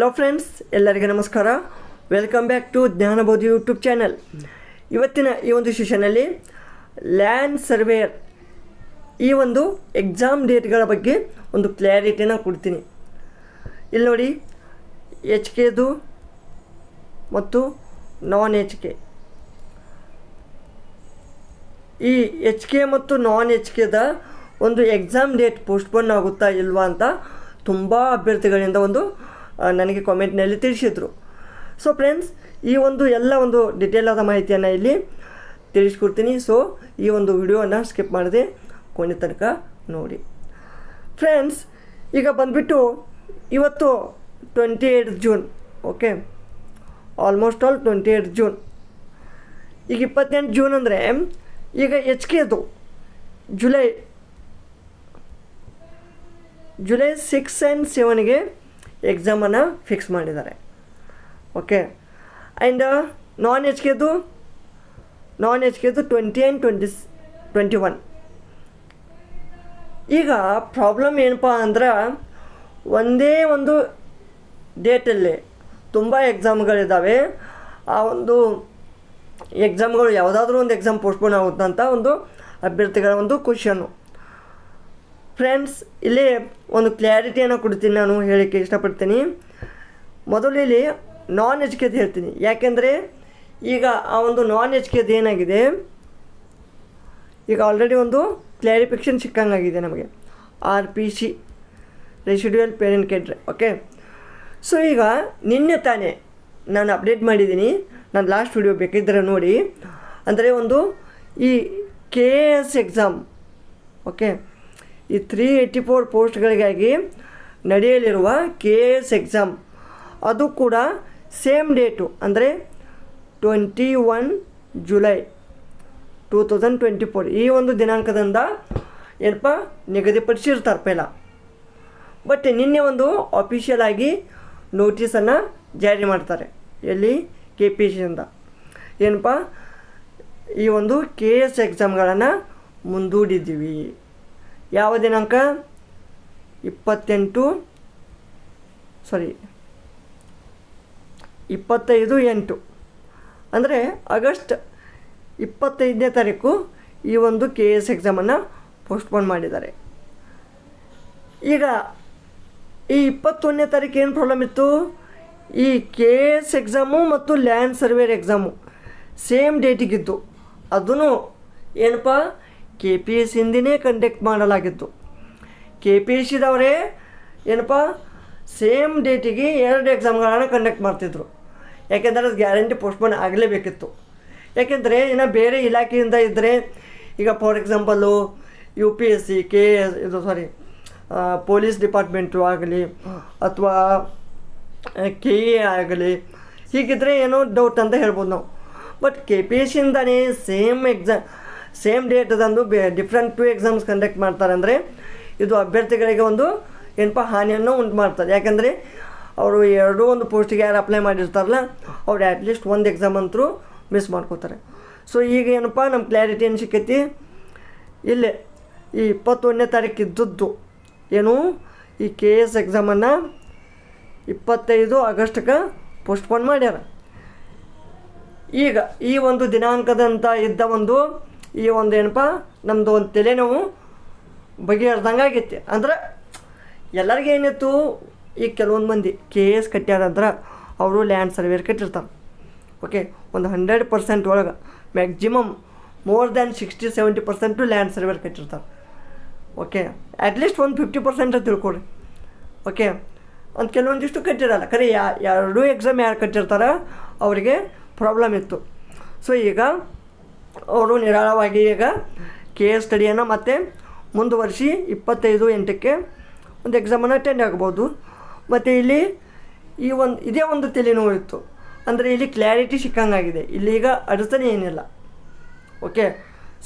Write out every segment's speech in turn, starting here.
Hello friends, ಎಲ್ಲರಿಗೂ ನಮಸ್ಕಾರ. Welcome back to Jnanabodhi YouTube channel. ಇವತ್ತಿನ ಈ ಒಂದು ಸೆಷನಲ್ಲಿ ಲ್ಯಾಂಡ್ ಸರ್ವೇಯರ್ ಈ ಒಂದು ಎಕ್ಸಾಮ್ ಡೇಟ್ಗಳ ಬಗ್ಗೆ ಒಂದು ಕ್ಲಾರಿಟಿನ ಕೊಡ್ತೀನಿ. ಇಲ್ಲಿ ನೋಡಿ, ಎಚ್ ಕೆದು ಮತ್ತು ನಾನ್ ಎಚ್ ಕೆ. ಈ ಎಚ್ ಕೆ ಮತ್ತು ನಾನ್ ಎಚ್ ಕೆದ ಒಂದು ಎಕ್ಸಾಮ್ ಡೇಟ್ ಪೋಸ್ಟ್ಪೋನ್ ಆಗುತ್ತಾ ಇಲ್ವಾ ಅಂತ ತುಂಬ ಅಭ್ಯರ್ಥಿಗಳಿಂದ ನನಗೆ ಕಾಮೆಂಟ್ನಲ್ಲಿ ತಿಳಿಸಿದರು. ಸೊ ಫ್ರೆಂಡ್ಸ್, ಈ ಎಲ್ಲ ಡಿಟೇಲ್ ಆದ ಮಾಹಿತಿಯನ್ನು ಇಲ್ಲಿ ತಿಳಿಸ್ಕೊಡ್ತೀನಿ. ಸೊ ಈ ಒಂದು ವಿಡಿಯೋನ ಸ್ಕಿಪ್ ಮಾಡದೆ ಕೊನೆ ತನಕ ನೋಡಿ. ಫ್ರೆಂಡ್ಸ್, ಈಗ ಬಂದುಬಿಟ್ಟು ಇವತ್ತು 28 June. Okay, almost all 28 June. ಈಗ 28 ಜೂನ್ ಅಂದರೆ ಈಗ ಎಚ್ ಕೆದು ಜುಲೈ 6 ಆ್ಯಂಡ್ 7ಗೆ ಎಕ್ಸಾಮನ್ನು ಫಿಕ್ಸ್ ಮಾಡಿದ್ದಾರೆ. ಓಕೆ, ಆ್ಯಂಡ್ ನಾನ್ ಎಚ್ ಕೆದು 20 ಆ್ಯಂಡ್ 21. ಈಗ ಪ್ರಾಬ್ಲಮ್ ಏನಪ್ಪ ಅಂದ್ರೆ, ಒಂದೇ ಒಂದು ಡೇಟಲ್ಲಿ ತುಂಬ ಎಕ್ಸಾಮ್ಗಳಿದ್ದಾವೆ. ಆ ಒಂದು ಎಕ್ಸಾಮ್ಗಳು ಯಾವುದಾದ್ರೂ ಒಂದು ಎಕ್ಸಾಮ್ ಪೋಸ್ಟ್ಪೋನ್ ಆಗುತ್ತಂತ ಅಭ್ಯರ್ಥಿಗಳ ಕ್ವಶನ್ನು. ಫ್ರೆಂಡ್ಸ್, ಇಲ್ಲಿ ಒಂದು ಕ್ಲಾರಿಟಿಯನ್ನು ಕೊಡ್ತೀನಿ, ನಾನು ಹೇಳೋಕ್ಕೆ ಇಷ್ಟಪಡ್ತೀನಿ. ಮೊದಲು ಇಲ್ಲಿ ನಾನ್ ಎಚ್ ಕೆದು ಹೇಳ್ತೀನಿ. ಯಾಕೆಂದರೆ ಈಗ ಆ ನಾನ್ ಎಚ್ ಕೆದು ಏನಾಗಿದೆ, ಈಗ ಆಲ್ರೆಡಿ ಕ್ಲಾರಿಫಿಕೇಷನ್ ಸಿಕ್ಕಂಗಾಗಿದೆ ನಮಗೆ, RPC residual parent cadre. Okay, so ಈಗ ನಿನ್ನೆ ತಾನೇ ನಾನು ಅಪ್ಡೇಟ್ ಮಾಡಿದ್ದೀನಿ, ನಾನು ಲಾಸ್ಟ್ ವಿಡಿಯೋ ಬೇಕಿದ್ದರೆ ನೋಡಿ. ಅಂದರೆ ಈ KS ಎಕ್ಸಾಮ್, ಓಕೆ, ಈ 384 ಪೋಸ್ಟ್ಗಳಿಗಾಗಿ ನಡೆಯಲಿರುವ KS ಎಕ್ಸಾಮ್ ಅದು ಕೂಡ ಸೇಮ್ ಡೇಟು, ಅಂದರೆ 21 ಜುಲೈ 2024 ಈ ದಿನಾಂಕದಿಂದ ಏನಪ್ಪ ನಿಗದಿಪಡಿಸಿರ್ತಾರೆ ಪೈಲ. ಬಟ್ ನಿನ್ನೆ ಆಫಿಷಿಯಲ್ ಆಗಿ ನೋಟಿಸನ್ನು ಜಾರಿ ಮಾಡ್ತಾರೆ. ಎಲ್ಲಿ? KPSCಯಿಂದ ಏನಪ್ಪ, ಈ KS ಎಕ್ಸಾಮ್ಗಳನ್ನು ಮುಂದೂಡಿದ್ದೀವಿ. ಯಾವ ದಿನಾಂಕ? 25/8 ಅಂದರೆ ಆಗಸ್ಟ್ 25ನೇ ತಾರೀಕು ಈ KS ಎಕ್ಸಾಮನ್ನು ಪೋಸ್ಟ್ಪೋನ್ ಮಾಡಿದ್ದಾರೆ. ಈಗ ಈ 21ನೇ ತಾರೀಕು ಏನು ಪ್ರಾಬ್ಲಮ್ ಇತ್ತು, ಈ KS ಎಕ್ಸಾಮು ಮತ್ತು ಲ್ಯಾಂಡ್ ಸರ್ವೇರ್ ಎಕ್ಸಾಮು ಸೇಮ್ ಡೇಟಿಗಿದ್ದು, ಅದೂ ಏನಪ್ಪ KPSCಯಿಂದನೇ ಕಂಡಕ್ಟ್ ಮಾಡಲಾಗಿತ್ತು. KPSCದವರೇ ಏನಪ್ಪ ಸೇಮ್ ಡೇಟಿಗೆ 2 ಎಕ್ಸಾಮ್ಗಳನ್ನು ಕಂಡಕ್ಟ್ ಮಾಡ್ತಿದ್ರು. ಯಾಕೆಂದರೆ ಅದು ಗ್ಯಾರಂಟಿ ಪೋಸ್ಟ್ಪೋನ್ ಆಗಲೇಬೇಕಿತ್ತು. ಯಾಕೆಂದರೆ ಇನ್ನು ಬೇರೆ ಇಲಾಖೆಯಿಂದ ಇದ್ದರೆ, ಈಗ for example UPSC police department ಆಗಲಿ ಅಥವಾ KA ಆಗಲಿ, ಹೀಗಿದ್ದರೆ ಏನೋ ಡೌಟ್ ಅಂತ ಹೇಳ್ಬೋದು ನಾವು. ಬಟ್ KPSCಯಿಂದನೇ ಸೇಮ್ ಡೇಟದಂದು ಡಿಫ್ರೆಂಟ್ 2 ಎಕ್ಸಾಮ್ಸ್ ಕಂಡಕ್ಟ್ ಮಾಡ್ತಾರೆ. ಅಂದರೆ ಇದು ಅಭ್ಯರ್ಥಿಗಳಿಗೆ ಏನಪ್ಪ ಹಾನಿಯನ್ನು ಉಂಟು ಮಾಡ್ತಾರೆ. ಯಾಕೆಂದರೆ ಅವರು ಎರಡೂ ಪೋಸ್ಟಿಗೆ ಯಾರು ಅಪ್ಲೈ ಮಾಡಿರ್ತಾರಲ್ಲ, ಅವ್ರು ಅಟ್ಲೀಸ್ಟ್ ಒಂದು ಎಕ್ಸಾಮ್ ಅಂತರೂ ಮಿಸ್ ಮಾಡ್ಕೋತಾರೆ. ಸೊ ಈಗ ಏನಪ್ಪ ನಮ್ಮ ಕ್ಲಾರಿಟಿ ಏನು ಸಿಕ್ಕೈತಿ, ಇಲ್ಲೇ ಈ 21ನೇ ತಾರೀಕು ಇದ್ದದ್ದು ಏನು, ಈ KS ಎಕ್ಸಾಮನ್ನು 25 ಆಗಸ್ಟ್ಗೆ ಪೋಸ್ಟ್ಪೋನ್ ಮಾಡ್ಯಾರ. ಈಗ ಈ ದಿನಾಂಕದಂತ ಇದ್ದ ಈ ಏನಪ್ಪ ನಮ್ಮದು ತಲೆನೋವು ಬಗೆಹರ್ದಂಗೆ ಆಗೈತಿ. ಅಂದ್ರೆ ಎಲ್ಲರಿಗೂ ಏನಿತ್ತು, ಈಗ ಕೆಲವೊಂದು ಮಂದಿ KS ಕಟ್ಟ್ಯಾರಂದ್ರೆ ಅವರು ಲ್ಯಾಂಡ್ ಸರ್ವೇರ್ ಕಟ್ಟಿರ್ತಾರೆ. ಓಕೆ, 100% ಒಳಗೆ maximum more than 60-70% land surveyor ಕಟ್ಟಿರ್ತಾರೆ. ಓಕೆ, ಅಟ್ಲೀಸ್ಟ್ 50% ತಿಳ್ಕೊಳ್ರಿ. ಓಕೆ, ಕೆಲವೊಂದಿಷ್ಟು ಕಟ್ಟಿರಲ್ಲ. ಖರೆ ಎರಡೂ ಎಕ್ಸಾಮ್ ಯಾರು ಕಟ್ಟಿರ್ತಾರೆ ಅವರಿಗೆ ಪ್ರಾಬ್ಲಮ್ ಇತ್ತು. ಸೊ ಈಗ ಅವರು ನಿರಾಳವಾಗಿ ಈಗ KS ಸ್ಟಡಿಯನ್ನು ಮತ್ತೆ ಮುಂದುವರಿಸಿ 25/8ಕ್ಕೆ ಎಕ್ಸಾಮನ್ನು ಅಟೆಂಡ್ ಆಗ್ಬೋದು. ಮತ್ತು ಇಲ್ಲಿ ಇದೇ ತಲೆನೋವು ಇತ್ತು. ಅಂದರೆ ಇಲ್ಲಿ ಕ್ಲಾರಿಟಿ ಸಿಕ್ಕಂಗಾಗಿದೆ, ಇಲ್ಲಿ ಈಗ ಅಡಚಣೆ ಏನಿಲ್ಲ. ಓಕೆ,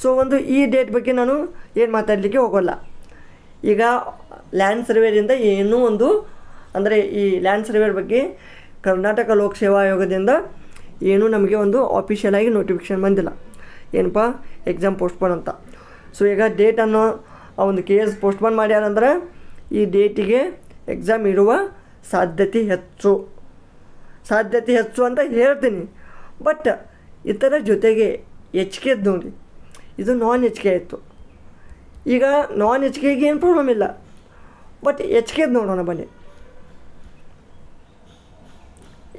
ಸೊ ಈ ಡೇಟ್ ಬಗ್ಗೆ ನಾನು ಏನು ಮಾತಾಡಲಿಕ್ಕೆ ಹೋಗೋಲ್ಲ. ಈಗ ಲ್ಯಾಂಡ್ ಸರ್ವೇರಿಂದ ಏನೂ ಅಂದರೆ ಈ ಲ್ಯಾಂಡ್ ಸರ್ವೇರ್ ಬಗ್ಗೆ ಕರ್ನಾಟಕ ಲೋಕಸೇವಾ ಆಯೋಗದಿಂದ ಏನೂ ನಮಗೆ ಆಫಿಷಿಯಲ್ ಆಗಿ ನೋಟಿಫಿಕೇಷನ್ ಬಂದಿಲ್ಲ, ಏನಪ್ಪ ಎಕ್ಸಾಮ್ ಪೋಸ್ಟ್ಪೋನ್ ಅಂತ. ಸೊ ಈಗ ಡೇಟನ್ನು KS ಪೋಸ್ಟ್ಪೋನ್ ಮಾಡ್ಯಾರಂದ್ರೆ ಈ ಡೇಟಿಗೆ ಎಕ್ಸಾಮ್ ಇರುವ ಸಾಧ್ಯತೆ ಹೆಚ್ಚು ಅಂತ ಹೇಳ್ತೀನಿ. ಬಟ್ ಇದರ ಜೊತೆಗೆ ಎಚ್ ಕೆದು ನೋಡಿ, ಇದು ನಾನ್ ಎಚ್ ಕೆ ಇತ್ತು. ಈಗ ನಾನ್ ಎಚ್ ಕೆಗೆ ಏನು ಪ್ರಾಬ್ಲಮ್ ಇಲ್ಲ, ಬಟ್ ಎಚ್ ಕೆದು ನೋಡೋಣ ಬನ್ನಿ.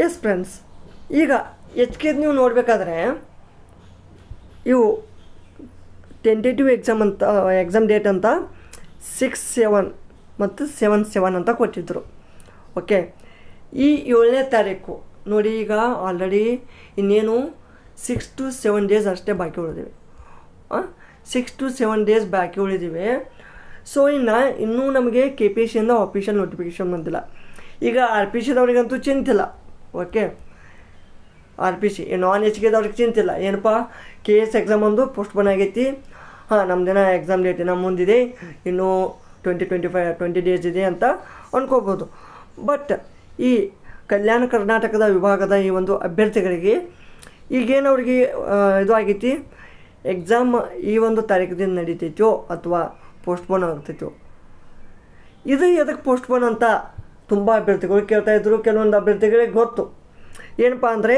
ಎಸ್ ಫ್ರೆಂಡ್ಸ್, ಈಗ ಎಚ್ ಕೆದು ನೀವು ನೋಡಬೇಕಾದ್ರೆ ಇವು ಟೆಂಟೇಟಿವ್ ಎಕ್ಸಾಮ್ ಡೇಟ್ ಅಂತ 6/7 ಮತ್ತು 7/7 ಅಂತ ಕೊಟ್ಟಿದ್ದರು. ಓಕೆ, ಈ 7ನೇ ತಾರೀಕು ನೋಡಿ, ಈಗ ಆಲ್ರೆಡಿ ಇನ್ನೇನು 6 to 7 ಡೇಸ್ ಅಷ್ಟೇ ಬಾಕಿ ಉಳಿದಿವೆ. 6 to 7 ಡೇಸ್ ಬಾಕಿ ಉಳಿದಿವೆ. ಸೊ ಇನ್ನೂ ನಮಗೆ KPSCಯಿಂದ ಆಫೀಷಿಯಲ್ ನೋಟಿಫಿಕೇಷನ್ ಬಂದಿಲ್ಲ. ಈಗ RPCದವ್ರಿಗಂತೂ ಚಿಂತಿಲ್ಲ. ಓಕೆ, RPC ನಾನ್ ಎಚ್ ಕೆದವ್ರಿಗೆ ಚಿಂತಿಲ್ಲ. ಏನಪ್ಪ, KS ಎಕ್ಸಾಮ್ ಒಂದು ಪೋಸ್ಟ್ಪೋನ್ ಆಗೈತಿ, ನಮ್ಮದೇನ ಎಕ್ಸಾಮ್ ಡೇಟ್ ಇನ್ನೂ ಮುಂದಿದೆ, ಇನ್ನೂ 20 ಡೇಸ್ ಇದೆ ಅಂತ ಅಂದ್ಕೋಬೋದು. ಬಟ್ ಈ ಕಲ್ಯಾಣ ಕರ್ನಾಟಕದ ವಿಭಾಗದ ಈ ಒಂದು ಅಭ್ಯರ್ಥಿಗಳಿಗೆ ಈಗೇನು ಅವ್ರಿಗೆ ಇದು ಆಗೈತಿ, ಎಕ್ಸಾಮ್ ಈ ಒಂದು ತಾರೀಕಿದಿಂದ ನಡೀತೈತೋ ಅಥವಾ ಪೋಸ್ಟ್ಪೋನ್ ಆಗ್ತೈತೋ. ಇದು ಎದಕ್ಕೆ ಪೋಸ್ಟ್ಪೋನ್ ಅಂತ ತುಂಬ ಅಭ್ಯರ್ಥಿಗಳು ಕೇಳ್ತಾಯಿದ್ರು. ಕೆಲವೊಂದು ಅಭ್ಯರ್ಥಿಗಳಿಗೆ ಗೊತ್ತು. ಏನಪ್ಪ ಅಂದರೆ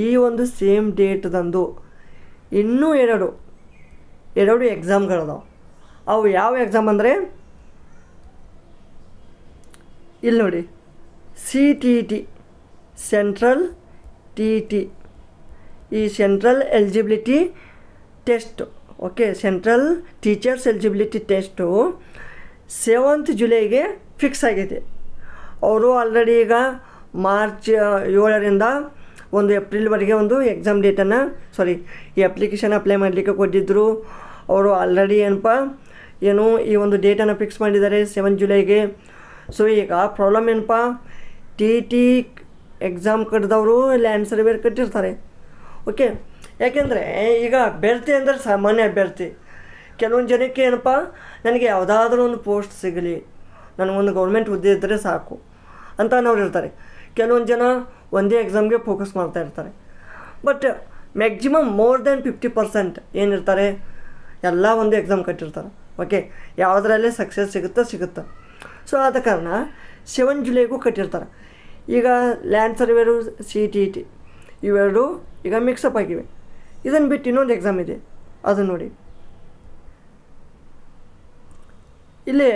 ಈ ಒಂದು ಸೇಮ್ ಡೇಟ್ದಂದು ಇನ್ನೂ ಎರಡು ಎಕ್ಸಾಮ್ಗಳದಾವೆ. ಅವು ಯಾವ ಎಕ್ಸಾಮ್ ಅಂದರೆ ಇಲ್ಲಿ ನೋಡಿ, CTET ಸೆಂಟ್ರಲ್ TET, ಈ central eligibility test. Okay, central teachers eligibility test 7th ಜುಲೈಗೆ ಫಿಕ್ಸ್ ಆಗಿದೆ. ಅವರು ಆಲ್ರೆಡಿ ಈಗ ಮಾರ್ಚ್ 7ರಿಂದ 1 ಏಪ್ರಿಲ್ವರೆಗೆ ಒಂದು ಎಕ್ಸಾಮ್ ಡೇಟನ್ನು ಈ ಅಪ್ಲಿಕೇಶನ್ ಅಪ್ಲೈ ಮಾಡಲಿಕ್ಕೆ ಕೊಟ್ಟಿದ್ದರು. ಅವರು ಆಲ್ರೆಡಿ ಏನು ಈ ಒಂದು ಡೇಟನ್ನು ಫಿಕ್ಸ್ ಮಾಡಿದ್ದಾರೆ 7 ಜುಲೈಗೆ. ಸೊ ಈಗ ಪ್ರಾಬ್ಲಮ್ ಏನಪ್ಪ, TET ಎಕ್ಸಾಮ್ ಕಟ್ಟಿದವರು ಲ್ಯಾಂಡ್ ಸರ್ವೇರ್ ಕಟ್ಟಿರ್ತಾರೆ. ಓಕೆ, ಯಾಕೆಂದರೆ ಈಗ ಅಭ್ಯರ್ಥಿ ಅಂದರೆ ಸಾಮಾನ್ಯ ಅಭ್ಯರ್ಥಿ. ಕೆಲವೊಂದು ಜನಕ್ಕೆ ಏನಪ್ಪ, ನನಗೆ ಯಾವುದಾದ್ರೂ ಒಂದು ಪೋಸ್ಟ್ ಸಿಗಲಿ, ನನಗೊಂದು ಗೌರ್ಮೆಂಟ್ ಹುದ್ದೆ ಇದ್ದರೆ ಸಾಕು ಅಂತ ಅನ್ನೋರು ಇರ್ತಾರೆ. ಕೆಲವೊಂದು ಜನ ಒಂದೇ ಎಕ್ಸಾಮ್ಗೆ ಫೋಕಸ್ ಮಾಡ್ತಾ ಇರ್ತಾರೆ. ಬಟ್ ಮ್ಯಾಕ್ಸಿಮಮ್ ಮೋರ್ ದೆನ್ 50% ಏನಿರ್ತಾರೆ, ಎಲ್ಲ ಒಂದು ಎಕ್ಸಾಮ್ ಕಟ್ಟಿರ್ತಾರೆ. ಓಕೆ, ಯಾವುದರಲ್ಲೇ ಸಕ್ಸಸ್ ಸಿಗುತ್ತಾ. ಸೊ ಆದ ಕಾರಣ 7 ಜುಲೈಗೂ ಕಟ್ಟಿರ್ತಾರೆ. ಈಗ ಲ್ಯಾಂಡ್ ಸರ್ವೇರು CTET ಇವೆರಡು ಈಗ ಮಿಕ್ಸಪ್ ಆಗಿವೆ. ಇದನ್ನು ಬಿಟ್ಟು ಇನ್ನೊಂದು ಎಕ್ಸಾಮ್ ಇದೆ, ಅದನ್ನು ನೋಡಿ. ಇಲ್ಲೇ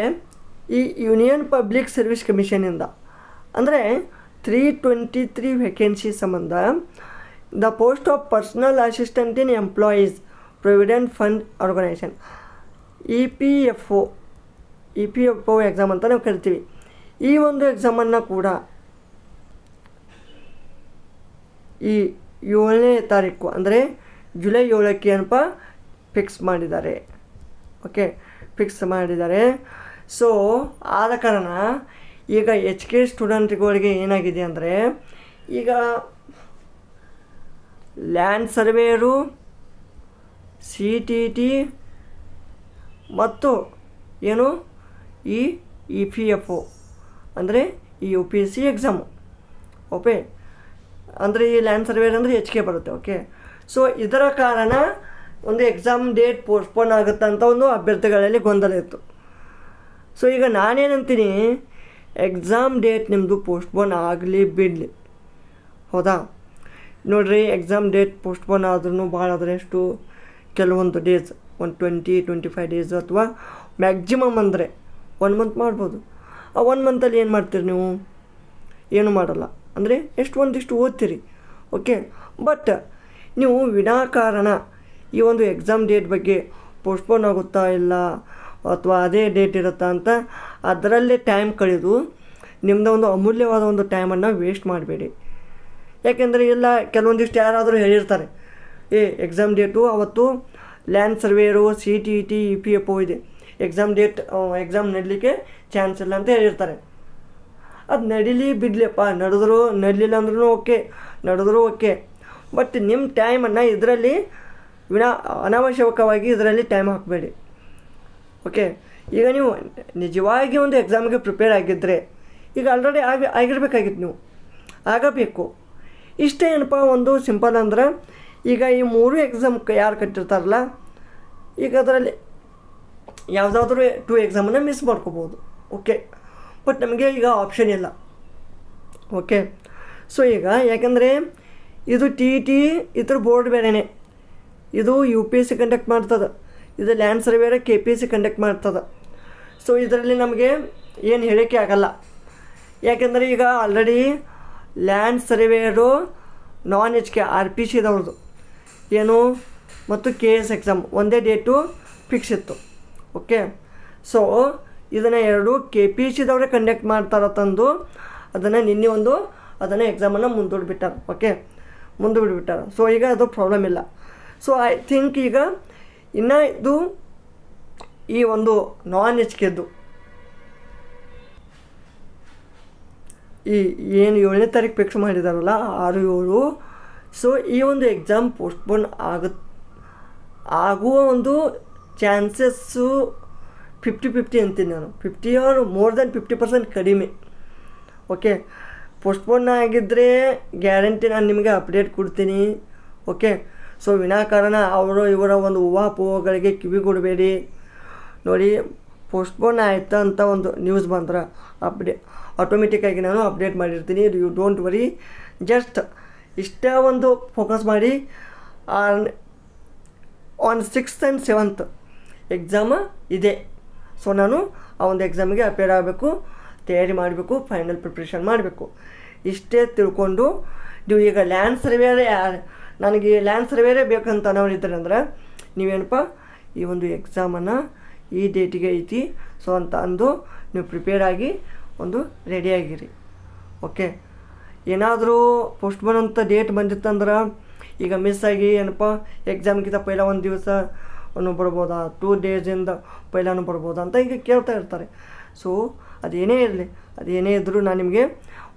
ಈ ಯೂನಿಯನ್ ಪಬ್ಲಿಕ್ ಸರ್ವಿಸ್ ಕಮಿಷನಿಂದ ಅಂದರೆ 323 ವೇಕೆನ್ಸಿ ಸಂಬಂಧ the post of personal assistant in employees provident fund organisation EPFO exam ಅಂತ ನಾವು ಕರಿತೀವಿ. ಈ ಒಂದು ಎಕ್ಸಾಮನ್ನು ಕೂಡ ಈ 7ನೇ ತಾರೀಕು ಅಂದರೆ ಜುಲೈ 7ಕ್ಕೆ ಫಿಕ್ಸ್ ಮಾಡಿದ್ದಾರೆ. ಓಕೆ, ಫಿಕ್ಸ್ ಮಾಡಿದ್ದಾರೆ. ಸೊ ಆದ ಕಾರಣ ಈಗ HK ಸ್ಟೂಡೆಂಟ್ಗಳಿಗೆ ಏನಾಗಿದೆ ಅಂದರೆ, ಈಗ ಲ್ಯಾಂಡ್ ಸರ್ವೇರು CTET ಮತ್ತು ಏನು ಈ EPFO ಅಂದರೆ ಈ UPSC ಎಕ್ಸಾಮು. ಓಕೆ, ಅಂದರೆ ಈ ಲ್ಯಾಂಡ್ ಸರ್ವೇರ್ ಅಂದರೆ HK ಬರುತ್ತೆ. ಓಕೆ, ಸೊ ಇದರ ಕಾರಣ ಒಂದು ಎಕ್ಸಾಮ್ ಡೇಟ್ ಪೋಸ್ಟ್ಪೋನ್ ಆಗುತ್ತೆ ಅಂತ ಒಂದು ಅಭ್ಯರ್ಥಿಗಳಲ್ಲಿ ಗೊಂದಲ ಇತ್ತು. ಸೊ ಈಗ ನಾನೇನಂತೀನಿ, ಎಕ್ಸಾಮ್ ಡೇಟ್ ನಿಮ್ಮದು ಪೋಸ್ಟ್ಪೋನ್ ಆಗಲಿ ಬಿಡಲಿ, ಹೌದಾ? ನೋಡಿರಿ, ಎಕ್ಸಾಮ್ ಡೇಟ್ ಪೋಸ್ಟ್ಪೋನ್ ಆದ್ರೂ ಭಾಳ ಆದರೆ ಎಷ್ಟು, ಕೆಲವೊಂದು ಡೇಸ್ 20-25 ಡೇಸ್ ಅಥವಾ ಮ್ಯಾಕ್ಸಿಮಮ್ ಅಂದರೆ 1 ಮಂತ್ ಮಾಡ್ಬೋದು. ಆ 1 ಮಂತಲ್ಲಿ ಏನು ಮಾಡ್ತೀರಿ ನೀವು? ಏನು ಮಾಡಲ್ಲ. ಅಂದರೆ ಒಂದಿಷ್ಟು ಓದ್ತೀರಿ. ಓಕೆ, ಬಟ್ ನೀವು ವಿನಾಕಾರಣ ಈ ಒಂದು ಎಕ್ಸಾಮ್ ಡೇಟ್ ಬಗ್ಗೆ ಪೋಸ್ಟ್ಪೋನ್ ಆಗುತ್ತಾ ಇಲ್ಲ ಅಥವಾ ಅದೇ ಡೇಟ್ ಇರುತ್ತಾ ಅಂತ ಅದರಲ್ಲೇ ಟೈಮ್ ಕಳೆದು ನಿಮ್ಮದು ಒಂದು ಅಮೂಲ್ಯವಾದ ಒಂದು ಟೈಮನ್ನು ವೇಸ್ಟ್ ಮಾಡಬೇಡಿ. ಯಾಕೆಂದರೆ ಎಲ್ಲ ಕೆಲವೊಂದಿಷ್ಟು ಯಾರಾದರೂ ಹೇಳಿರ್ತಾರೆ, ಎಕ್ಸಾಮ್ ಡೇಟು ಅವತ್ತು ಲ್ಯಾಂಡ್ ಸರ್ವೇರು CTET EPFO ಇದೆ, ಎಕ್ಸಾಮ್ ನಡೀಲಿಕ್ಕೆ ಚಾನ್ಸ್ ಇಲ್ಲ ಅಂತ ಹೇಳಿರ್ತಾರೆ. ಅದು ನಡೀಲಿ ಬಿಡಲಿಪ್ಪ, ನಡೀಲಿಲ್ಲ ಅಂದ್ರೂ ಓಕೆ. ಬಟ್ ನಿಮ್ಮ ಟೈಮನ್ನು ಇದರಲ್ಲಿ ಅನಾವಶ್ಯಕವಾಗಿ ಇದರಲ್ಲಿ ಟೈಮ್ ಹಾಕಬೇಡಿ. ಓಕೆ, ಈಗ ನೀವು ನಿಜವಾಗಿ ಒಂದು ಎಕ್ಸಾಮ್ಗೆ ಪ್ರಿಪೇರ್ ಆಗಿದ್ದರೆ ಈಗ ಆಲ್ರೆಡಿ ಆಗಿರಬೇಕಾಗಿತ್ತು, ನೀವು ಆಗಬೇಕು. ಇಷ್ಟೇ ಏನಪ್ಪ, ಒಂದು ಸಿಂಪಲ್ ಅಂದ್ರೆ ಈಗ ಈ 3 ಎಕ್ಸಾಮ್ ಯಾರು ಕಟ್ಟಿರ್ತಾರಲ್ಲ, ಈಗ ಅದರಲ್ಲಿ ಯಾವುದಾದ್ರೂ 2 ಎಕ್ಸಾಮನ್ನು ಮಿಸ್ ಮಾಡ್ಕೋಬೋದು. ಓಕೆ, ಬಟ್ ನಮಗೆ ಈಗ ಆಪ್ಷನ್ ಇಲ್ಲ. ಓಕೆ. ಸೊ ಈಗ ಯಾಕಂದರೆ ಇದು ಟಿ ಇ ಟಿ ಇದ್ರ ಬೋರ್ಡ್ ಬೇರೆಯೇ, ಇದು U P S C conduct ಮಾಡ್ತದೆ, ಇದು ಲ್ಯಾಂಡ್ ಸರ್ವೇರ K P S C conduct ಮಾಡ್ತದೆ. ಸೊ ಇದರಲ್ಲಿ ನಮಗೆ ಏನು ಹೇಳಿಕೆ ಆಗಲ್ಲ, ಯಾಕೆಂದರೆ ಈಗ already land surveyor non H K R P C ಇದ್ದವ್ರದ್ದು ಏನು ಮತ್ತು ಕೆ ಎಸ್ ಎಕ್ಸಾಮ್ ಒಂದೇ ಡೇಟು ಫಿಕ್ಸ್ ಇತ್ತು. ಓಕೆ. ಸೊ ಇದನ್ನು ಎರಡು ಕೆ ಪಿ ಎಸ್ ಸಿದವರೇ ಕಂಡಕ್ಟ್ ಮಾಡ್ತಾರೆ ತಂದು ಅದನ್ನು ನಿನ್ನೆ ಒಂದು ಅದನ್ನು ಎಕ್ಸಾಮನ್ನು ಮುಂದೂಡಿಬಿಟ್ಟಾರೆ. ಓಕೆ, ಮುಂದೂಡಿಬಿಟ್ಟಾರೆ. ಸೊ ಈಗ ಅದು ಪ್ರಾಬ್ಲಮ್ ಇಲ್ಲ. ಸೊ ಐ ಥಿಂಕ್ ಈಗ ಇನ್ನು ಇದು ಈ ಒಂದು ನಾನ್ ಎಚ್ ಕೆದ್ದು ಈ ಏನು 7ನೇ ತಾರೀಕು ಫಿಕ್ಸ್ ಮಾಡಿದಾರಲ್ಲ 6-7, ಸೊ ಈ ಒಂದು ಎಕ್ಸಾಮ್ ಪೋಸ್ಟ್ಪೋನ್ ಆಗುವ ಒಂದು ಚಾನ್ಸಸ್ಸು 50-50 ಅಂತೀನಿ ನಾನು. 50 ಆರ್ ಮೋರ್ ದೆನ್ 50% ಕಡಿಮೆ. ಓಕೆ, ಪೋಸ್ಟ್ಪೋನ್ ಆಗಿದ್ದರೆ ಗ್ಯಾರಂಟಿ ನಾನು ನಿಮಗೆ ಅಪ್ಡೇಟ್ ಕೊಡ್ತೀನಿ. ಓಕೆ. ಸೊ ವಿನಾಕಾರಣ ಅವರು ಇವರ ಒಂದು ಊಹಾಪೋಹಗಳಿಗೆ ಕಿವಿಗೊಡಬೇಡಿ. ನೋಡಿ, ಪೋಸ್ಟ್ಪೋನ್ ಆಯ್ತಾ ಅಂತ ಒಂದು ನ್ಯೂಸ್ ಬಂದ್ರೆ ಆಟೋಮೆಟಿಕ್ಕಾಗಿ ನಾನು ಅಪ್ಡೇಟ್ ಮಾಡಿರ್ತೀನಿ. ಯು ಡೋಂಟ್ ವರಿ, ಜಸ್ಟ್ ಇಷ್ಟ ಒಂದು ಫೋಕಸ್ ಮಾಡಿ. On 6th and 7th exam ಇದೆ. ಸೊ ನಾನು ಆ ಒಂದು ಎಕ್ಸಾಮಿಗೆ ಅಪೇರ್ ಆಗಬೇಕು, ತಯಾರಿ ಮಾಡಬೇಕು, ಫೈನಲ್ ಪ್ರಿಪ್ರೇಷನ್ ಮಾಡಬೇಕು. ಇಷ್ಟೇ ತಿಳ್ಕೊಂಡು ನೀವು ಈಗ ಲ್ಯಾಂಡ್ ಸರ್ವೇರೇ ನನಗೆ ಲ್ಯಾಂಡ್ ಸರ್ವೇರೇ ಬೇಕಂತ ಅನ್ನೋರು ಇದ್ದಾರೆ ಅಂದ್ರೆ ನೀವೇನಪ್ಪ ಈ ಒಂದು ಎಕ್ಸಾಮನ್ನು ಈ ಡೇಟಿಗೆ ಐತಿ ಸೊ ಅಂತ ಅಂದು ನೀವು ಪ್ರಿಪೇರ್ ಆಗಿ ಒಂದು ರೆಡಿಯಾಗಿರಿ. ಓಕೆ. ಏನಾದರೂ ಪೋಸ್ಟ್ಪೋನ್ ಅಂತ ಡೇಟ್ ಬಂದಿತ್ತಂದ್ರೆ ಈಗ ಮಿಸ್ ಆಗಿ ಏನಪ್ಪ ಎಕ್ಸಾಮ್ಗಿಂತ ಪೈಲ ಒಂದು ದಿವಸ ಬರ್ಬೋದಾ, 2 ಡೇಸಿಂದ ಪೈಲಾನು ಬರ್ಬೋದಾ ಅಂತ ಈಗ ಕೇಳ್ತಾ ಇರ್ತಾರೆ. ಸೊ ಅದೇನೇ ಇರಲಿ, ಅದೇನೇ ಇದ್ದರೂ ನಾನು ನಿಮಗೆ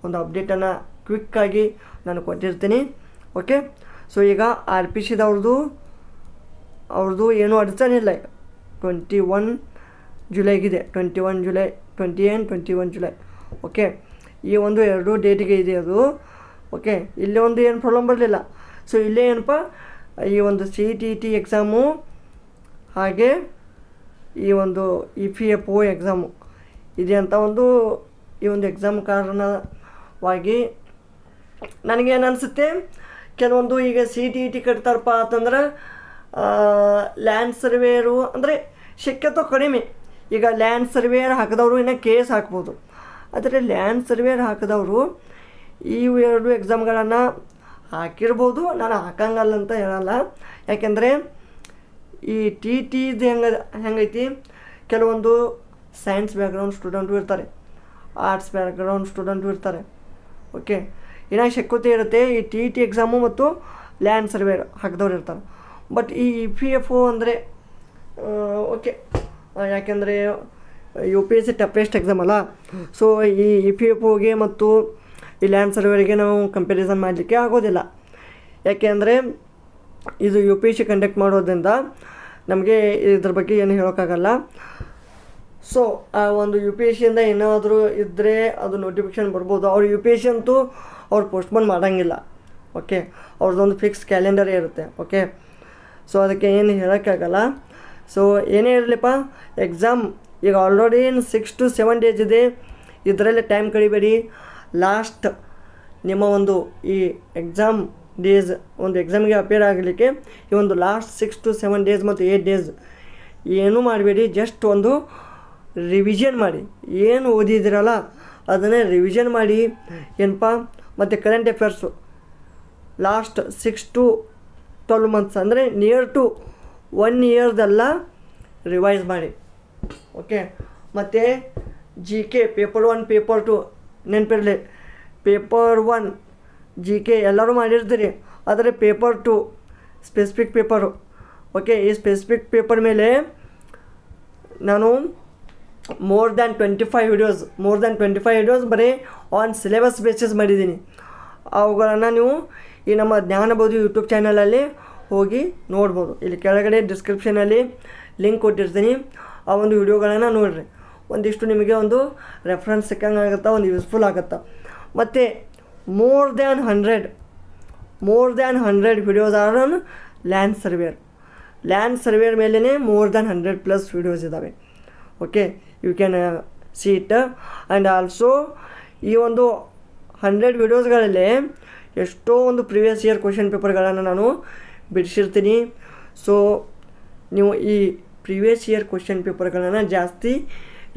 ಒಂದು ಅಪ್ಡೇಟನ್ನು ಕ್ವಿಕ್ಕಾಗಿ ನಾನು ಕೊಟ್ಟಿರ್ತೀನಿ. ಓಕೆ. ಸೊ ಈಗ ಆರ್ ಪಿ ಸಿದವ್ರದ್ದು ಏನೂ ಅಡಚಣೆ ಇಲ್ಲ. 21 ಜುಲೈಗಿದೆ, 21 ಜುಲೈ, 20 and 21 ಜುಲೈ. ಓಕೆ, ಈ ಒಂದು 2 ಡೇಟಿಗೆ ಇದೆ ಅದು. ಓಕೆ, ಇಲ್ಲೇ ಒಂದು ಏನು ಪ್ರಾಬ್ಲಮ್ ಬರಲಿಲ್ಲ. ಸೊ ಇಲ್ಲೇ ಏನಪ್ಪ ಈ ಒಂದು ಸಿ ಟಿ ಟಿ ಎಕ್ಸಾಮು ಹಾಗೆ ಈ ಒಂದು E P F O exam ಇದೆ ಅಂತ ಈ ಒಂದು ಎಕ್ಸಾಮ್ ಕಾರಣವಾಗಿ ನನಗೇನು ಅನಿಸುತ್ತೆ, ಕೆಲವೊಂದು ಈಗ ಸಿ ಟಿ ಟಿ ಕಟ್ತಾರಪ್ಪ ಅಂತಂದ್ರೆ ಲ್ಯಾಂಡ್ ಸರ್ವೇಯರು ಅಂದರೆ ಶಕ್ಯತೆ ಕಡಿಮೆ. ಈಗ ಲ್ಯಾಂಡ್ ಸರ್ವೇಯರ್ ಹಾಕಿದವರು ಇನ್ನು ಕೇಸ್ ಹಾಕ್ಬೋದು, ಆದರೆ ಲ್ಯಾಂಡ್ ಸರ್ವೇಯರ್ ಹಾಕಿದವರು ಈ 2 ಎಕ್ಸಾಮ್ಗಳನ್ನು ಹಾಕಿರ್ಬೋದು. ನಾನು ಹಾಕಂಗಲ್ಲ ಅಂತ ಹೇಳಲ್ಲ, ಯಾಕೆಂದರೆ ಈ ಟಿ ಟಿದು ಹೆಂಗೈತಿ, ಕೆಲವೊಂದು ಸೈನ್ಸ್ ಬ್ಯಾಕ್ಗ್ರೌಂಡ್ ಸ್ಟೂಡೆಂಟು ಇರ್ತಾರೆ, ಆರ್ಟ್ಸ್ ಬ್ಯಾಕ್ಗ್ರೌಂಡ್ ಸ್ಟೂಡೆಂಟು ಇರ್ತಾರೆ. ಓಕೆ, ಇನ್ನು ಶಕ್ಯತೆ ಇರುತ್ತೆ ಈ ಟಿ ಟಿ ಎಕ್ಸಾಮು ಮತ್ತು ಲ್ಯಾಂಡ್ ಸರ್ವೇಯರ್ ಹಾಕಿದವ್ರು ಇರ್ತಾರೆ. ಬಟ್ ಈ ಇ ಪಿ ಎಫ್ ಒ ಅಂದರೆ ಓಕೆ, ಯಾಕೆಂದರೆ U P S C toughest exam ಅಲ್ಲ. ಸೊ ಈ ಇ ಪಿ ಎಫ್ ಒಗೆ ಮತ್ತು ಈ ಲ್ಯಾಂಡ್ ಸರ್ವೇರಿಗೆ ನಾವು ಕಂಪ್ಯಾರಿಸನ್ ಮಾಡಲಿಕ್ಕೆ ಆಗೋದಿಲ್ಲ. ಯಾಕೆ ಅಂದರೆ ಇದು U P S C conduct ಮಾಡೋದ್ರಿಂದ ನಮಗೆ ಇದ್ರ ಬಗ್ಗೆ ಏನು ಹೇಳೋಕ್ಕಾಗಲ್ಲ. ಸೊ ಆ ಒಂದು ಯು ಪಿ ಎಸ್ ಸಿಯಿಂದ ಏನಾದರೂ ಇದ್ದರೆ ಅದು ನೋಟಿಫಿಕೇಷನ್ ಬರ್ಬೋದು. ಅವ್ರು ಯು ಪಿ ಎಸ್ ಸಿ ಅಂತೂ ಅವ್ರು ಪೋಸ್ಟ್ಪೋನ್ ಮಾಡೋಂಗಿಲ್ಲ. ಓಕೆ, ಅವ್ರದ್ದೊಂದು ಫಿಕ್ಸ್ ಕ್ಯಾಲೆಂಡರೇ ಇರುತ್ತೆ. ಓಕೆ, ಸೊ ಅದಕ್ಕೆ ಏನು ಹೇಳೋಕ್ಕಾಗಲ್ಲ. ಸೊ ಏನೇ ಇರಲಿಪ್ಪ, ಎಕ್ಸಾಮ್ ಈಗ ಆಲ್ರೆಡಿ 6 to 7 ಡೇಸ್ ಇದೆ. ಇದರಲ್ಲೇ ಟೈಮ್ ಕಳಿಬೇಡಿ. ಲಾಸ್ಟ್ ನಿಮ್ಮ ಒಂದು ಈ ಎಕ್ಸಾಮ್ ಡೇಸ್ ಒಂದು ಎಕ್ಸಾಮಿಗೆ ಅಪೇರ್ ಆಗಲಿಕ್ಕೆ ಈ ಒಂದು ಲಾಸ್ಟ್ 6 to 7 ಡೇಸ್ ಮತ್ತು 8 ಡೇಸ್ ಏನೂ ಮಾಡಬೇಡಿ. ಜಸ್ಟ್ ಒಂದು ರಿವಿಷನ್ ಮಾಡಿ, ಏನು ಓದಿದಿರಲ್ಲ ಅದನ್ನೇ ರಿವಿಷನ್ ಮಾಡಿ ಏನಪ್ಪ. ಮತ್ತು current affairs last 6 to 12 months ಅಂದರೆ ನಿಯರ್ ಟು 1 ಇಯರ್ದೆಲ್ಲ ರಿವೈಸ್ ಮಾಡಿ. ಓಕೆ, ಮತ್ತು ಜಿ ಕೆ ಪೇಪರ್ 1 ಪೇಪರ್ 2 ನೆನಪಿರಲಿ. ಪೇಪರ್ 1 ಜಿ ಕೆ ಎಲ್ಲರೂ ಮಾಡಿರ್ತೀರಿ, ಆದರೆ ಪೇಪರ್ 2 ಸ್ಪೆಸಿಫಿಕ್ ಪೇಪರು. ಓಕೆ, ಈ ಸ್ಪೆಸಿಫಿಕ್ ಪೇಪರ್ ಮೇಲೆ ನಾನು ಮೋರ್ ದ್ಯಾನ್ 25 ವಿಡಿಯೋಸ್ ಬರೀ ಆನ್ ಸಿಲೆಬಸ್ ಬೇಸಿಸ್ ಮಾಡಿದ್ದೀನಿ. ಅವುಗಳನ್ನು ನೀವು ಈ ನಮ್ಮ ಜ್ಞಾನಬೋದು ಯೂಟ್ಯೂಬ್ ಚಾನಲಲ್ಲಿ ಹೋಗಿ ನೋಡ್ಬೋದು. ಇಲ್ಲಿ ಕೆಳಗಡೆ ಡಿಸ್ಕ್ರಿಪ್ಷನಲ್ಲಿ ಲಿಂಕ್ ಕೊಟ್ಟಿರ್ತೀನಿ, ಆ ಒಂದು ವಿಡಿಯೋಗಳನ್ನು ನೋಡಿರಿ. ಒಂದಿಷ್ಟು ನಿಮಗೆ ಒಂದು ರೆಫರೆನ್ಸ್ ಸಿಕ್ಕಂಗಾಗುತ್ತೆ, ಒಂದು ಯೂಸ್ಫುಲ್ ಆಗುತ್ತೆ. ಮತ್ತು more than 100 videos are on land surveyor ಮೇಲೇ ಮೋರ್ ದ್ಯಾನ್ 100+ ವಿಡಿಯೋಸ್ ಇದ್ದಾವೆ. Okay, you can see it. And also ಈ ಒಂದು 100 ವೀಡಿಯೋಸ್ಗಳಲ್ಲಿ ಎಷ್ಟೋ ಒಂದು ಪ್ರಿವಿಯಸ್ ಇಯರ್ ಕ್ವೆಶ್ಚನ್ ಪೇಪರ್ಗಳನ್ನು ನಾನು ಬಿಡಿಸಿರ್ತೀನಿ. ಸೊ ನೀವು ಈ ಪ್ರಿವಿಯಸ್ ಇಯರ್ ಕ್ವೆಶ್ಚನ್ ಪೇಪರ್ಗಳನ್ನು ಜಾಸ್ತಿ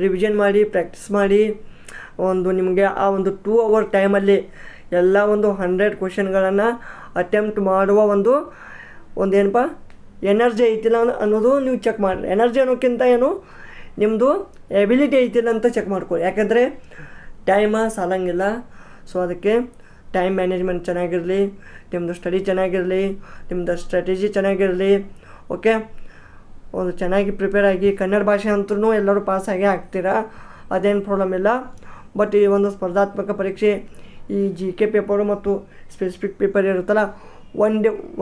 ರಿವಿಷನ್ ಮಾಡಿ ಪ್ರಾಕ್ಟೀಸ್ ಮಾಡಿ ಒಂದು ನಿಮಗೆ ಆ ಒಂದು 2 ಅವರ್ ಟೈಮಲ್ಲಿ ಎಲ್ಲ ಒಂದು 100 ಕ್ವೆಶ್ಚನ್ಗಳನ್ನು ಅಟೆಂಪ್ಟ್ ಮಾಡುವ ಒಂದು ಏನಪ್ಪ ಎನರ್ಜಿ ಐತಿಲ್ಲ ಅನ್ನೋದು ನೀವು ಚೆಕ್ ಮಾಡಿರಿ. ಎನರ್ಜಿ ಅನ್ನೋಕ್ಕಿಂತ ಏನು ನಿಮ್ಮದು ಎಬಿಲಿಟಿ ಐತಿಲ್ಲ ಅಂತ ಚೆಕ್ ಮಾಡ್ಕೊಳ್ಳಿ. ಯಾಕೆಂದರೆ ಟೈಮ ಸಾಲಂಗಿಲ್ಲ. ಸೊ ಅದಕ್ಕೆ ಟೈಮ್ ಮ್ಯಾನೇಜ್ಮೆಂಟ್ ಚೆನ್ನಾಗಿರಲಿ, ನಿಮ್ಮದು ಸ್ಟಡಿ ಚೆನ್ನಾಗಿರಲಿ, ನಿಮ್ಮದು ಸ್ಟ್ರಾಟಜಿ ಚೆನ್ನಾಗಿರಲಿ. ಓಕೆ, ಒಂದು ಚೆನ್ನಾಗಿ ಪ್ರಿಪೇರ್ ಆಗಿ ಕನ್ನಡ ಭಾಷೆ ಅಂತೂ ಎಲ್ಲರೂ ಪಾಸಾಗೇ ಆಗ್ತೀರಾ, ಅದೇನು ಪ್ರಾಬ್ಲಮ್ ಇಲ್ಲ. ಬಟ್ ಈ ಒಂದು ಸ್ಪರ್ಧಾತ್ಮಕ ಪರೀಕ್ಷೆ ಈ GK ಪೇಪರು ಮತ್ತು ಸ್ಪೆಸಿಫಿಕ್ ಪೇಪರ್ ಇರುತ್ತಲ್ಲ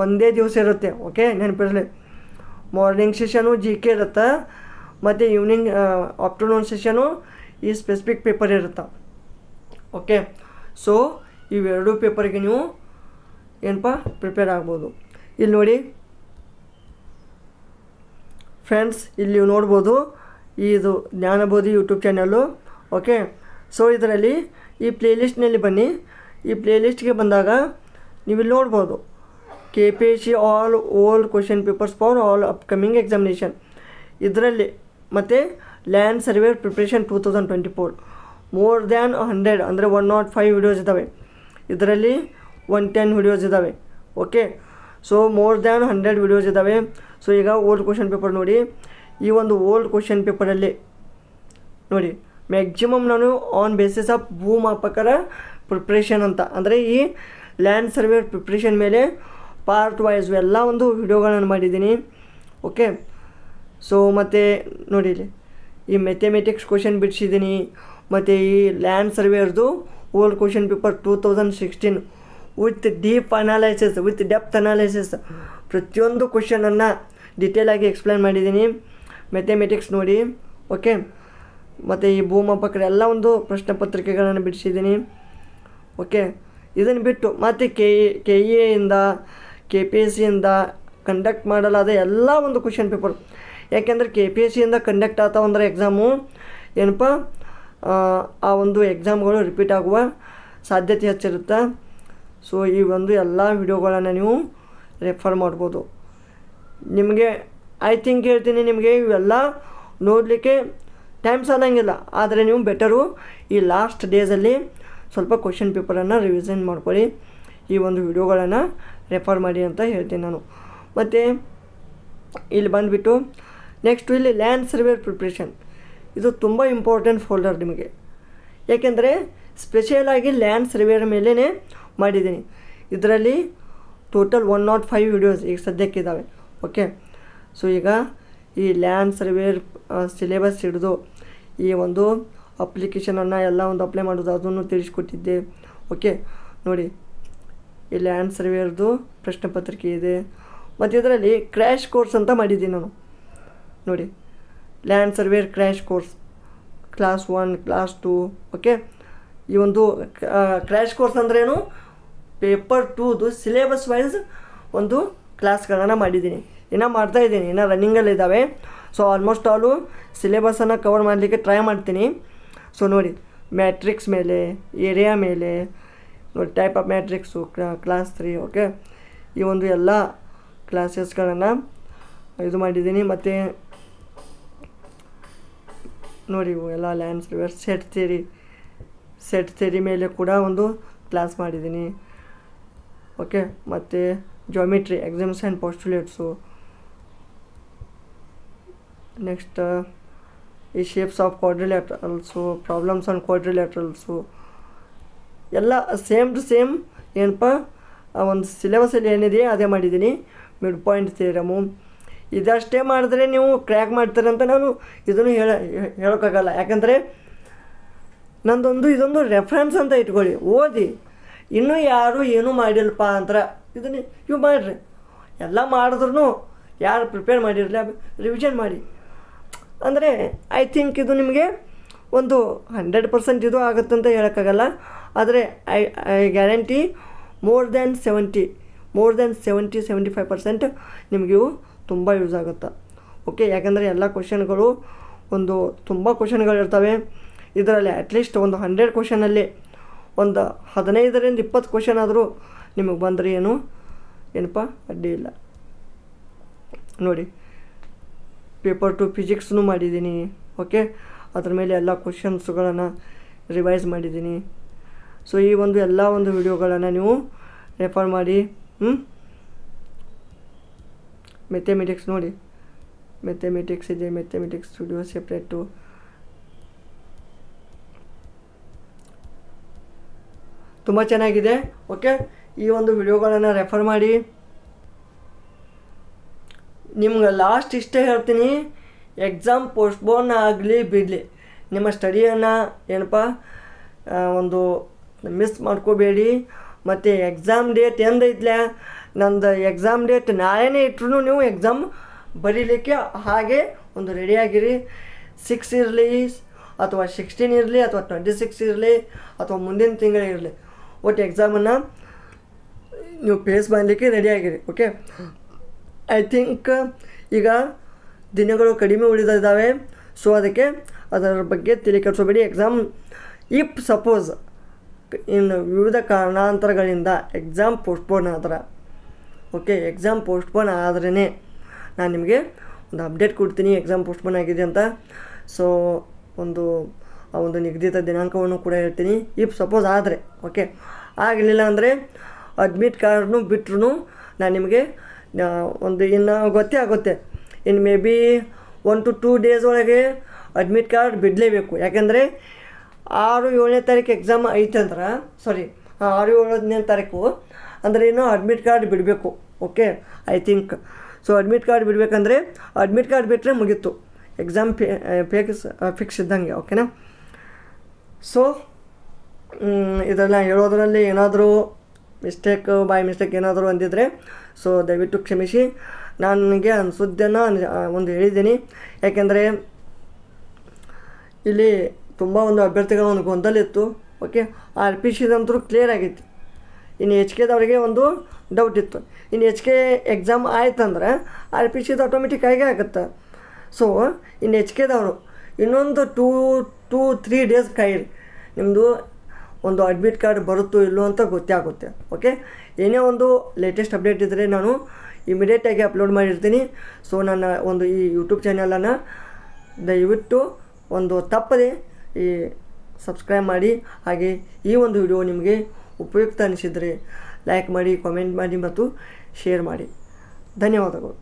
ಒಂದೇ ದಿವಸ ಇರುತ್ತೆ. ಓಕೆ, ನೆನಪಿರಲಿ. ಮಾರ್ನಿಂಗ್ ಸೆಷನು GK ಇರುತ್ತೆ ಮತ್ತು ಈವ್ನಿಂಗ್ ಆಫ್ಟರ್ನೂನ್ ಸೆಷನು ಈ ಸ್ಪೆಸಿಫಿಕ್ ಪೇಪರ್ ಇರುತ್ತೆ. ಓಕೆ, ಸೊ ಇವೆರಡು ಪೇಪರ್ಗೆ ನೀವು ಏನಪ್ಪ ಪ್ರಿಪೇರ್ ಆಗ್ಬೋದು. ಇಲ್ಲಿ ನೋಡಿ ಫ್ರೆಂಡ್ಸ್, ಇಲ್ಲಿ ನೋಡ್ಬೋದು ಇದು Jnanabodhi YouTube channel. Okay, so ಇದರಲ್ಲಿ ಈ ಪ್ಲೇಲಿಸ್ಟ್ನಲ್ಲಿ ಬನ್ನಿ. ಈ ಪ್ಲೇಲಿಸ್ಟ್ಗೆ ಬಂದಾಗ ನೀವು ಇಲ್ಲಿ ನೋಡ್ಬೋದು KPSC all old question papers for all upcoming examination ಇದರಲ್ಲಿ, ಮತ್ತು land surveyor preparation 2024 more than 100 ಅಂದರೆ 105 ವೀಡಿಯೋಸ್ ಇದ್ದಾವೆ. ಇದರಲ್ಲಿ 110 ವೀಡಿಯೋಸ್ ಇದ್ದಾವೆ. Okay, so more than 100 videos ಇದ್ದಾವೆ. ಸೊ ಈಗ ಓಲ್ಡ್ ಕ್ವೆಶ್ಚನ್ ಪೇಪರ್ ನೋಡಿ. ಈ ಒಂದು ಓಲ್ಡ್ ಕ್ವೆಶ್ಚನ್ ಪೇಪರಲ್ಲಿ ನೋಡಿ ಮ್ಯಾಕ್ಸಿಮಮ್ ನಾನು ಆನ್ ಬೇಸಿಸ್ ಆಫ್ ಭೂಮಾಪಕರ ಪ್ರಿಪ್ರೇಷನ್ ಅಂತ, ಅಂದರೆ ಈ ಲ್ಯಾಂಡ್ ಸರ್ವೇರ್ ಪ್ರಿಪ್ರೇಷನ್ ಮೇಲೆ ಪಾರ್ಟ್ ವೈಸ್ ಎಲ್ಲ ಒಂದು ವಿಡಿಯೋಗಳನ್ನು ಮಾಡಿದ್ದೀನಿ. ಓಕೆ, ಸೊ ಮತ್ತು ನೋಡಿ ಇಲ್ಲಿ ಈ ಮ್ಯಾಥಮೆಟಿಕ್ಸ್ ಕ್ವೆಶ್ಚನ್ ಬಿಡಿಸಿದ್ದೀನಿ, ಮತ್ತು ಈ ಲ್ಯಾಂಡ್ ಸರ್ವೇರ್ದು old question paper 2016 with deep analysis with depth analysis ಪ್ರತಿಯೊಂದು ಕ್ವೆಶ್ಚನನ್ನು ಡಿಟೇಲಾಗಿ ಎಕ್ಸ್ಪ್ಲೈನ್ ಮಾಡಿದ್ದೀನಿ. ಮ್ಯಾಥಮೆಟಿಕ್ಸ್ ನೋಡಿ. ಓಕೆ, ಮತ್ತು ಈ ಭೂಮಾಪಕರ ಎಲ್ಲ ಒಂದು ಪ್ರಶ್ನೆ ಪತ್ರಿಕೆಗಳನ್ನು ಬಿಡಿಸಿದ್ದೀನಿ. ಓಕೆ, ಇದನ್ನು ಬಿಟ್ಟು ಮತ್ತು KEAಯಿಂದ KPSCಯಿಂದ ಕಂಡಕ್ಟ್ ಮಾಡಲಾದ ಎಲ್ಲ ಒಂದು ಕ್ವೆಶ್ಚನ್ ಪೇಪರ್, ಯಾಕೆಂದರೆ KPSCಯಿಂದ ಕಂಡಕ್ಟ್ ಆಗ್ತಾವಂದ್ರೆ ಎಕ್ಸಾಮು ಏನಪ್ಪ ಆ ಒಂದು ಎಕ್ಸಾಮ್ಗಳು ರಿಪೀಟ್ ಆಗುವ ಸಾಧ್ಯತೆ ಹೆಚ್ಚಿರುತ್ತೆ. ಸೊ ಈ ಒಂದು ಎಲ್ಲ ವಿಡಿಯೋಗಳನ್ನು ನೀವು ರೆಫರ್ ಮಾಡ್ಬೋದು. ನಿಮಗೆ ಐ ಥಿಂಕ್ ಹೇಳ್ತೀನಿ, ನಿಮಗೆ ಇವೆಲ್ಲ ನೋಡಲಿಕ್ಕೆ ಟೈಮ್ ಸಾಲಂಗಿಲ್ಲ, ಆದರೆ ನೀವು ಬೆಟರು ಈ ಲಾಸ್ಟ್ ಡೇಸಲ್ಲಿ ಸ್ವಲ್ಪ ಕ್ವೆಶ್ಚನ್ ಪೇಪರನ್ನು ರಿವಿಷನ್ ಮಾಡ್ಕೊಳ್ಳಿ, ಈ ಒಂದು ವಿಡಿಯೋಗಳನ್ನು ರೆಫರ್ ಮಾಡಿ ಅಂತ ಹೇಳ್ತೀನಿ ನಾನು. ಮತ್ತು ಇಲ್ಲಿ ಬಂದುಬಿಟ್ಟು ನೆಕ್ಸ್ಟು ಇಲ್ಲಿ ಲ್ಯಾಂಡ್ ಸರ್ವೇರ್ ಪ್ರಿಪ್ರೇಷನ್, ಇದು ತುಂಬ ಇಂಪಾರ್ಟೆಂಟ್ ಫೋಲ್ಡರ್ ನಿಮಗೆ, ಏಕೆಂದರೆ ಸ್ಪೆಷಲಾಗಿ ಲ್ಯಾಂಡ್ ಸರ್ವೇರ್ ಮೇಲೇ ಮಾಡಿದ್ದೀನಿ. ಇದರಲ್ಲಿ ಟೋಟಲ್ 105 ವೀಡಿಯೋಸ್ ಈಗ ಸದ್ಯಕ್ಕಿದ್ದಾವೆ. ಓಕೆ, ಸೊ ಈಗ ಈ ಲ್ಯಾಂಡ್ ಸರ್ವೇರ್ ಸಿಲೆಬಸ್ ಹಿಡಿದು ಈ ಒಂದು ಅಪ್ಲಿಕೇಶನನ್ನು ಎಲ್ಲ ಒಂದು ಅಪ್ಲೈ ಮಾಡೋದು ಅದನ್ನು ತಿಳಿಸ್ಕೊಟ್ಟಿದ್ದೆ. ಓಕೆ, ನೋಡಿ ಈ ಲ್ಯಾಂಡ್ ಸರ್ವೇರ್ದು ಪ್ರಶ್ನೆ ಪತ್ರಿಕೆ ಇದೆ, ಮತ್ತು ಇದರಲ್ಲಿ ಕ್ರ್ಯಾಶ್ ಕೋರ್ಸ್ ಅಂತ ಮಾಡಿದ್ದೀನಿ ನಾನು. ನೋಡಿ land surveyor crash course class 1 class 2. Okay, ಈ ಒಂದು ಕ್ರ್ಯಾಶ್ ಕೋರ್ಸ್ ಅಂದ್ರೇನು, ಪೇಪರ್ 2ದು ಸಿಲೆಬಸ್ ವೈಸ್ ಒಂದು ಕ್ಲಾಸ್ಗಳನ್ನು ಮಾಡಿದ್ದೀನಿ, ಇನ್ನೂ ಮಾಡ್ತಾಯಿದ್ದೀನಿ, ಇನ್ನೂ ರನ್ನಿಂಗಲ್ಲಿದ್ದಾವೆ. ಸೊ ಆಲ್ಮೋಸ್ಟ್ ಆಲು ಸಿಲೆಬಸನ್ನು ಕವರ್ ಮಾಡಲಿಕ್ಕೆ ಟ್ರೈ ಮಾಡ್ತೀನಿ. ಸೊ ನೋಡಿ ಮ್ಯಾಟ್ರಿಕ್ಸ್ ಮೇಲೆ, ಏರಿಯಾ ಮೇಲೆ ನೋಡಿ, type of matrix class 3. Okay, ಈ ಒಂದು ಎಲ್ಲ ಕ್ಲಾಸಸ್ಗಳನ್ನು ಇದು ಮಾಡಿದ್ದೀನಿ. ಮತ್ತು ನೋಡಿ ಇವು ಎಲ್ಲ ಲ್ಯಾಂಡ್ ಸರ್ವೇರ್ ಸೆಟ್ ಥಿಯರಿ ಮೇಲೆ ಕೂಡ ಒಂದು ಕ್ಲಾಸ್ ಮಾಡಿದ್ದೀನಿ. ಓಕೆ, ಮತ್ತು ಜಾಮಿಟ್ರಿ ಎಕ್ಸಾಮ್ಸ್ ಆ್ಯಂಡ್ ಪೋಸ್ಟುಲೇಟ್ಸು, ನೆಕ್ಸ್ಟ್ ಈ ಶೇಪ್ಸ್ ಆಫ್ ಕ್ವಾಡ್ರಿಲ್ಯಾಟ್ರಲ್ಸು, ಪ್ರಾಬ್ಲಮ್ಸ್ ಆನ್ ಕ್ವಾಡ್ರಿಲ್ಯಾಟ್ರಲ್ಸು ಎಲ್ಲ ಸೇಮ್ ಟು ಸೇಮ್ ಏನಪ್ಪ ಆ ಒಂದು ಸಿಲೆಬಸಲ್ಲಿ ಏನಿದೆಯೋ ಅದೇ ಮಾಡಿದ್ದೀನಿ. ಮಿಡ್ ಪಾಯಿಂಟ್ ಥಿಯರಮು ಇದಷ್ಟೇ ಮಾಡಿದ್ರೆ ನೀವು ಕ್ರ್ಯಾಕ್ ಮಾಡ್ತಾರೆ ಅಂತ ನಾನು ಇದನ್ನು ಹೇಳೋಕ್ಕಾಗಲ್ಲ. ಯಾಕಂದರೆ ಇದೊಂದು ರೆಫರೆನ್ಸ್ ಅಂತ ಇಟ್ಕೊಳ್ಳಿ, ಓದಿ. ಇನ್ನೂ ಯಾರು ಏನೂ ಮಾಡಿಲ್ಲಪ್ಪ ಅಂತಾರೆ ಇದನ್ನು ಇವು ಮಾಡಿರಿ. ಎಲ್ಲ ಮಾಡಿದ್ರೂ ಯಾರು ಪ್ರಿಪೇರ್ ಮಾಡಿರಲಿ ರಿವಿಷನ್ ಮಾಡಿ. ಅಂದರೆ ಐ ಥಿಂಕ್ ಇದು ನಿಮಗೆ ಒಂದು 100% ಇದು ಆಗುತ್ತಂತ ಹೇಳೋಕ್ಕಾಗಲ್ಲ, ಆದರೆ ಐ ಗ್ಯಾರಂಟಿ ಮೋರ್ ದ್ಯಾನ್ 70-75% ನಿಮಗೆ ಇವು ತುಂಬ ಯೂಸ್ ಆಗುತ್ತೆ. ಓಕೆ, ಯಾಕಂದರೆ ಎಲ್ಲ ಕ್ವೆಶ್ಚನ್ಗಳು ತುಂಬ ಕ್ವೆಶ್ಚನ್ಗಳಿರ್ತವೆ. ಇದರಲ್ಲಿ ಅಟ್ಲೀಸ್ಟ್ ಒಂದು 100 ಕ್ವೆಶ್ಚನಲ್ಲಿ ಒಂದು 15ರಿಂದ 20 ಕ್ವಶನ್ ಆದರೂ ನಿಮಗೆ ಬಂದರೆ ಏನಪ್ಪ ಅಡ್ಡಿ ಇಲ್ಲ ನೋಡಿ. ಪೇಪರ್ 2 ಫಿಸಿಕ್ಸ್ನೂ ಮಾಡಿದ್ದೀನಿ. ಓಕೆ, ಅದ್ರ ಮೇಲೆ ಎಲ್ಲ ಕ್ವಶನ್ಸ್ಗಳನ್ನು ರಿವೈಸ್ ಮಾಡಿದ್ದೀನಿ. ಸೊ ಈ ಎಲ್ಲ ವಿಡಿಯೋಗಳನ್ನು ನೀವು ರೆಫರ್ ಮಾಡಿ. ಮೆಥಮೆಟಿಕ್ಸ್ ನೋಡಿ, ಮೆಥಮೆಟಿಕ್ಸ್ ಇದೆ, ಮೆಥಮೆಟಿಕ್ಸ್ ಸ್ಟುಡಿಯೋ ಸೆಪ್ರೇಟು. ತುಂಬ ಚೆನ್ನಾಗಿದೆ. ಓಕೆ, ಈ ವಿಡಿಯೋಗಳನ್ನು ರೆಫರ್ ಮಾಡಿ. ನಿಮ್ಗೆ ಲಾಸ್ಟ್ ಇಷ್ಟೇ ಹೇಳ್ತೀನಿ, ಎಕ್ಸಾಮ್ ಪೋಸ್ಟ್ಪೋನ್ ಆಗಲಿ ಬಿಡಲಿ, ನಿಮ್ಮ ಸ್ಟಡಿಯನ್ನು ಮಿಸ್ ಮಾಡ್ಕೋಬೇಡಿ. ಮತ್ತು ಎಕ್ಸಾಮ್ ಡೇಟ್ ಎಂದೈತ್ಲೆ, ನಂದು ಎಕ್ಸಾಮ್ ಡೇಟ್ ನಾಳೆನೇ ಇಟ್ಟರು ನೀವು ಎಕ್ಸಾಮ್ ಬರೀಲಿಕ್ಕೆ ಹಾಗೆ ರೆಡಿಯಾಗಿರಿ. 6 ಇರಲಿ ಅಥವಾ 16 ಇರಲಿ ಅಥವಾ 26 ಇರಲಿ ಅಥವಾ ಮುಂದಿನ ತಿಂಗಳಿರಲಿ, ಒಟ್ಟು ಎಕ್ಸಾಮನ್ನು ನೀವು ಫೇಸ್ ಮಾಡಲಿಕ್ಕೆ ರೆಡಿಯಾಗಿರಿ. ಓಕೆ, ಐ ಥಿಂಕ್ ಈಗ ದಿನಗಳು ಕಡಿಮೆ ಉಳಿದಿದ್ದಾವೆ. ಸೊ ಅದಕ್ಕೆ ಅದರ ಬಗ್ಗೆ ತಲೆ ಕೆಡಿಸೋಬೇಡಿ. ಎಕ್ಸಾಮ್ ಇಫ್ ಸಪೋಸ್ ಇನ್ನು ವಿವಿಧ ಕಾರಣಾಂತರಗಳಿಂದ ಎಕ್ಸಾಮ್ ಪೋಸ್ಟ್ಪೋನ್ ಆದ್ರೆ, ಓಕೆ, ಎಕ್ಸಾಮ್ ಪೋಸ್ಟ್ಪೋನ್ ಆದ್ರೇ ನಾನು ನಿಮಗೆ ಅಪ್ಡೇಟ್ ಕೊಡ್ತೀನಿ ಎಕ್ಸಾಮ್ ಪೋಸ್ಟ್ಪೋನ್ ಆಗಿದೆ ಅಂತ. ಸೊ ನಿಗದಿತ ದಿನಾಂಕವನ್ನು ಕೂಡ ಹೇಳ್ತೀನಿ ಇಫ್ ಸಪೋಸ್ ಆದರೆ. ಓಕೆ, ಆಗಲಿಲ್ಲ ಅಂದರೆ ಅಡ್ಮಿಟ್ ಕಾರ್ಡ್ನು ಬಿಟ್ಟರು ನಾನು ನಿಮಗೆ ಇನ್ನು ಗೊತ್ತೇ ಆಗುತ್ತೆ. ಇನ್ನು ಮೇ ಬಿ 1 to 2 ಡೇಸ್ ಒಳಗೆ ಅಡ್ಮಿಟ್ ಕಾರ್ಡ್ ಬಿಡಲೇಬೇಕು. ಯಾಕೆಂದರೆ 6-7ನೇ ತಾರೀಕು ಎಕ್ಸಾಮ್ ಐತಂದ್ರೆ, 6-7ನೇ ತಾರೀಕು ಅಂದರೆ ಅಡ್ಮಿಟ್ ಕಾರ್ಡ್ ಬಿಡಬೇಕು. Okay, I think so admit card ಬಿಡಬೇಕಂದ್ರೆ ಅಡ್ಮಿಟ್ ಕಾರ್ಡ್ ಬಿಟ್ಟರೆ ಮುಗೀತು, ಎಕ್ಸಾಮ್ ಫಿಕ್ಸ್ ಇದ್ದಂಗೆ. ಓಕೆನಾ? ಸೊ ಇದೆಲ್ಲ ಹೇಳೋದ್ರಲ್ಲಿ ಏನಾದರೂ ಬೈ ಮಿಸ್ಟೇಕ್ ಏನಾದರೂ ಅಂದಿದ್ರೆ ಸೊ ದಯವಿಟ್ಟು ಕ್ಷಮಿಸಿ. ನನಗೆ ಅನಿಸೋದನ್ನು ಹೇಳಿದ್ದೀನಿ. ಯಾಕೆಂದರೆ ಇಲ್ಲಿ ತುಂಬ ಅಭ್ಯರ್ಥಿಗಳ ಗೊಂದಲ ಇತ್ತು. ಓಕೆ, RPCದಂತೂ ಕ್ಲಿಯರ್ ಆಗೈತಿ. ಇನ್ನು HKದವ್ರಿಗೆ ಡೌಟ್ ಇತ್ತು. ಇನ್ನು HK ಎಕ್ಸಾಮ್ ಆಯ್ತಂದ್ರೆ RPCದು ಆಟೋಮೆಟಿಕ್ ಆಗೇ ಆಗುತ್ತೆ. ಸೊ ಇನ್ನು HKದವರು ಇನ್ನೊಂದು 2-3 ಡೇಸ್ ಕಾಯಿರಿ, ನಿಮ್ಮದು ಅಡ್ಮಿಟ್ ಕಾರ್ಡ್ ಬರುತ್ತೋ ಇಲ್ಲೋ ಅಂತ ಗೊತ್ತೇ ಆಗುತ್ತೆ. ಓಕೆ, ಏನೇ ಲೇಟೆಸ್ಟ್ ಅಪ್ಡೇಟ್ ಇದ್ದರೆ ನಾನು ಇಮಿಡಿಯೇಟಾಗಿ ಅಪ್ಲೋಡ್ ಮಾಡಿರ್ತೀನಿ. ಸೊ ನನ್ನ ಈ ಯೂಟ್ಯೂಬ್ ಚಾನಲನ್ನು ದಯವಿಟ್ಟು ತಪ್ಪದೆ ಸಬ್ಸ್ಕ್ರೈಬ್ ಮಾಡಿ. ಹಾಗೆ ಈ ವಿಡಿಯೋ ನಿಮಗೆ ಉಪಯುಕ್ತ ಅನಿಸಿದರೆ ಲೈಕ್ ಮಾಡಿ, ಕಾಮೆಂಟ್ ಮಾಡಿ ಮತ್ತು ಶೇರ್ ಮಾಡಿ. ಧನ್ಯವಾದಗಳು.